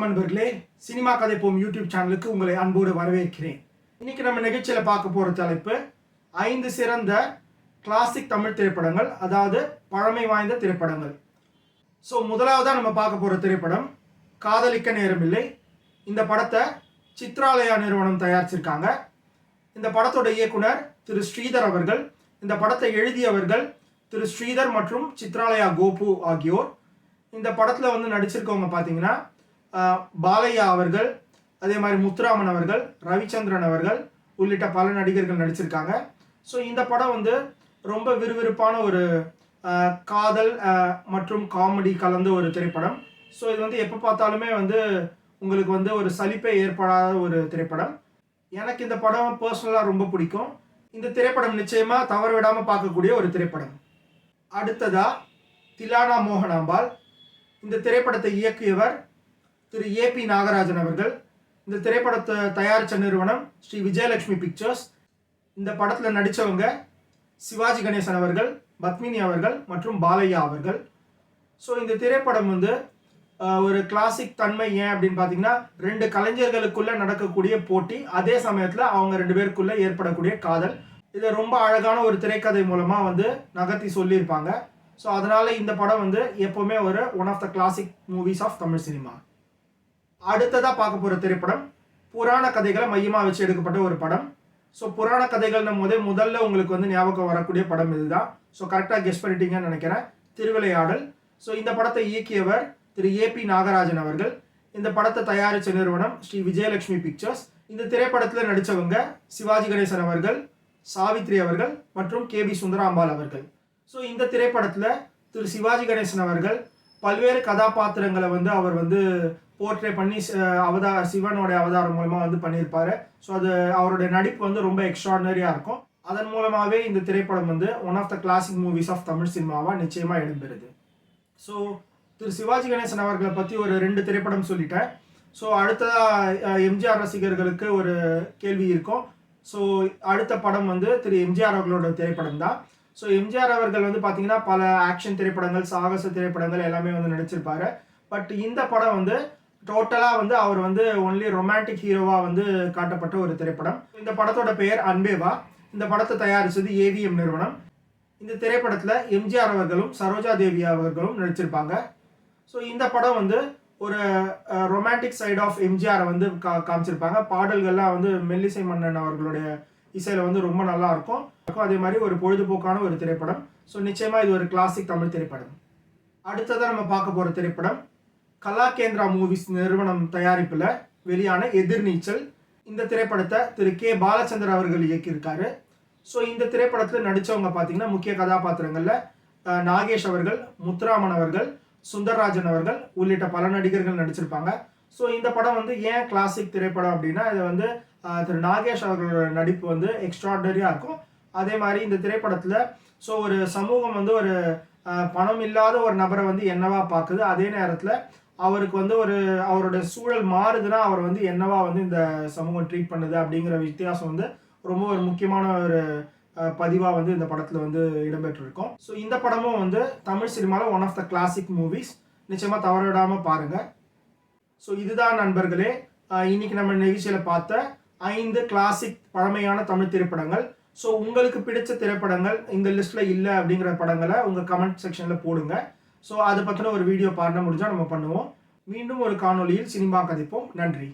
நண்பர்களே, cinema கதைப்போம் YouTube சேனலுக்கு உங்களை அன்போடு வரவேற்கிறேன். இன்னைக்கு நம்ம நிகழ்ச்சியில் பார்க்க போகிற தலைப்பு 5 சிறந்த கிளாசிக் தமிழ் திரைப்படங்கள், அதாவது பழமை வாய்ந்த திரைப்படங்கள். ஸோ முதலாவதாக நம்ம பார்க்க போகிற திரைப்படம் காதலிக்க நேரமில்லை. இந்த படத்தை சித்ராலயா நிறுவனம் தயாரிச்சிருக்காங்க. இந்த படத்தோட இயக்குனர் திரு ஸ்ரீதர் அவர்கள். இந்த படத்தை எழுதியவர்கள் திரு ஸ்ரீதர் மற்றும் சித்ராலயா கோபு ஆகியோர். இந்த படத்தில் வந்து நடிச்சிருக்கவங்க பார்த்தீங்கன்னா பாலையா அவர்கள், அதே மாதிரி முத்துராமன் அவர்கள், ரவிச்சந்திரன் அவர்கள் உள்ளிட்ட பல நடிகர்கள் நடிச்சிருக்காங்க. ஸோ இந்த படம் வந்து ரொம்ப விறுவிறுப்பான ஒரு காதல் மற்றும் காமெடி கலந்த ஒரு திரைப்படம். ஸோ இது வந்து எப்போ பார்த்தாலுமே வந்து உங்களுக்கு வந்து ஒரு சலிப்பை ஏற்படாத ஒரு திரைப்படம். எனக்கு இந்த படம் பர்சனலாக ரொம்ப பிடிக்கும். இந்த திரைப்படம் நிச்சயமாக தவற விடாமல் பார்க்கக்கூடிய ஒரு திரைப்படம். அடுத்ததா திலானா மோகனாம்பாள். இந்த திரைப்படத்தை இயக்கியவர் திரு ஏபி நாகராஜன் அவர்கள். இந்த திரைப்படத்தை தயாரித்த நிறுவனம் ஸ்ரீ விஜயலட்சுமி பிக்சர்ஸ். இந்த படத்தில் நடித்தவங்க சிவாஜி கணேசன் அவர்கள், பத்மினி அவர்கள் மற்றும் பாலையா அவர்கள். ஸோ இந்த திரைப்படம் வந்து ஒரு கிளாசிக் தன்மை ஏன் அப்படின்னு பார்த்தீங்கன்னா, 2 கலைஞர்களுக்குள்ளே நடக்கக்கூடிய போட்டி, அதே சமயத்தில் அவங்க 2 பேருக்குள்ளே ஏற்படக்கூடிய காதல், இதை ரொம்ப அழகான ஒரு திரைக்கதை மூலமாக வந்து நகர்த்தி சொல்லியிருப்பாங்க. ஸோ அதனால் இந்த படம் வந்து எப்போவுமே ஒரு one of the classic movies of Tamil cinema. அடுத்ததாக பார்க்க போகிற திரைப்படம் புராண கதைகளை மையமாக வச்சு எடுக்கப்பட்ட ஒரு படம். ஸோ புராண கதைகள்னும் போதே முதல்ல உங்களுக்கு வந்து ஞாபகம் வரக்கூடிய படம் இதுதான். ஸோ கரெக்டாக கெஸ் பண்ணிட்டீங்கன்னு நினைக்கிறேன். திருவிளையாடல். ஸோ இந்த படத்தை இயக்கியவர் திரு ஏபி நாகராஜன் அவர்கள். இந்த படத்தை தயாரித்த நிறுவனம் ஸ்ரீ விஜயலட்சுமி பிக்சர்ஸ். இந்த திரைப்படத்தில் நடித்தவங்க சிவாஜி கணேசன் அவர்கள், சாவித்ரி அவர்கள் மற்றும் கேபி சுந்தராம்பாள் அவர்கள். ஸோ இந்த திரைப்படத்தில் திரு சிவாஜி கணேசன் அவர்கள் பல்வேறு கதாபாத்திரங்களை வந்து அவர் வந்து போர்ட்ரே பண்ணி சிவனுடைய அவதாரம் மூலமாக வந்து பண்ணியிருப்பாரு. ஸோ அது அவருடைய நடிப்பு வந்து ரொம்ப எக்ஸ்ட்ராடினரியாக இருக்கும். அதன் மூலமாகவே இந்த திரைப்படம் வந்து one of the classic movies of Tamil சினிமாவாக நிச்சயமாக இடம்பெறுது. ஸோ திரு சிவாஜி கணேசன் அவர்களை பற்றி ஒரு 2 திரைப்படம் சொல்லிட்டேன். ஸோ அடுத்ததாக எம்ஜிஆர் ரசிகர்களுக்கு ஒரு கேள்வி இருக்கும். ஸோ அடுத்த படம் வந்து திரு எம்ஜிஆர் அவர்களோட திரைப்படம் தான். ஸோ எம்ஜிஆர் அவர்கள் வந்து பார்த்தீங்கன்னா பல ஆக்ஷன் திரைப்படங்கள், சாகச திரைப்படங்கள் எல்லாமே வந்து நடிச்சிருப்பாரு. பட் இந்த படம் வந்து டோட்டலாக வந்து அவர் வந்து ஒன்லி ரொமான்டிக் ஹீரோவாக வந்து காட்டப்பட்ட ஒரு திரைப்படம். இந்த படத்தோட பெயர் அன்பேவா. இந்த படத்தை தயாரித்தது ஏவிஎம் நிறுவனம். இந்த திரைப்படத்தில் எம்ஜிஆர் அவர்களும் சரோஜா தேவி அவர்களும் நடிச்சிருப்பாங்க. ஸோ இந்த படம் வந்து ஒரு ரொமான்டிக் சைட் ஆஃப் எம்ஜிஆரை வந்து காமிச்சிருப்பாங்க. பாடல்கள்லாம் வந்து மெல்லிசை மன்னன் அவர்களுடைய இசையில் வந்து ரொம்ப நல்லா இருக்கும். அதே மாதிரி ஒரு பொழுதுபோக்கான ஒரு திரைப்படம். ஸோ நிச்சயமாக இது ஒரு கிளாசிக் தமிழ் திரைப்படம். அடுத்ததாக நம்ம பார்க்க போகிற திரைப்படம் கலாகேந்திரா மூவிஸ் நிறுவனம் தயாரிப்பில் வெளியான எதிர்நீச்சல். இந்த திரைப்படத்தை திரு கே பாலச்சந்தர் அவர்கள் இயக்கியிருக்காரு. ஸோ இந்த திரைப்படத்தில் நடித்தவங்க பார்த்தீங்கன்னா முக்கிய கதாபாத்திரங்களில் நாகேஷ் அவர்கள், முத்துராமன் அவர்கள், சுந்தர்ராஜன் அவர்கள் உள்ளிட்ட பல நடிகர்கள் நடிச்சிருப்பாங்க. ஸோ இந்த படம் வந்து ஏன் கிளாசிக் திரைப்படம் அப்படின்னா, இது வந்து திரு நாகேஷ் அவர்களோட நடிப்பு வந்து எக்ஸ்ட்ராடனரியாக இருக்கும். அதே மாதிரி இந்த திரைப்படத்தில் ஸோ ஒரு சமூகம் வந்து ஒரு பணம் இல்லாத ஒரு நபரை வந்து என்னவா பார்க்குது, அதே நேரத்தில் அவருக்கு வந்து ஒரு அவரோட சூழல் மாறுதுன்னா அவர் வந்து என்னவா வந்து இந்த சமூகம் ட்ரீட் பண்ணுது அப்படிங்கிற வித்தியாசம் வந்து ரொம்ப ஒரு முக்கியமான ஒரு பதிவாக வந்து இந்த படத்தில் வந்து இடம்பெற்றிருக்கும். ஸோ இந்த படமும் வந்து தமிழ் சினிமாவில் one of the classic movies. நிச்சயமாக தவறிடாமல் பாருங்கள். ஸோ இதுதான் நண்பர்களே இன்னைக்கு நம்ம நிகழ்ச்சியில் பார்த்த 5 கிளாசிக் பழமையான தமிழ் திரைப்படங்கள். ஸோ உங்களுக்கு பிடிச்ச திரைப்படங்கள் இந்த லிஸ்ட்டில் இல்லை அப்படிங்கிற படங்களை உங்கள் கமெண்ட் செக்ஷனில் போடுங்க. ஸோ அதை பற்றின ஒரு வீடியோ பாருங்க, முடிஞ்சால் நம்ம பண்ணுவோம். மீண்டும் ஒரு காணொலியில் சினிமா கதைப்போம். நன்றி.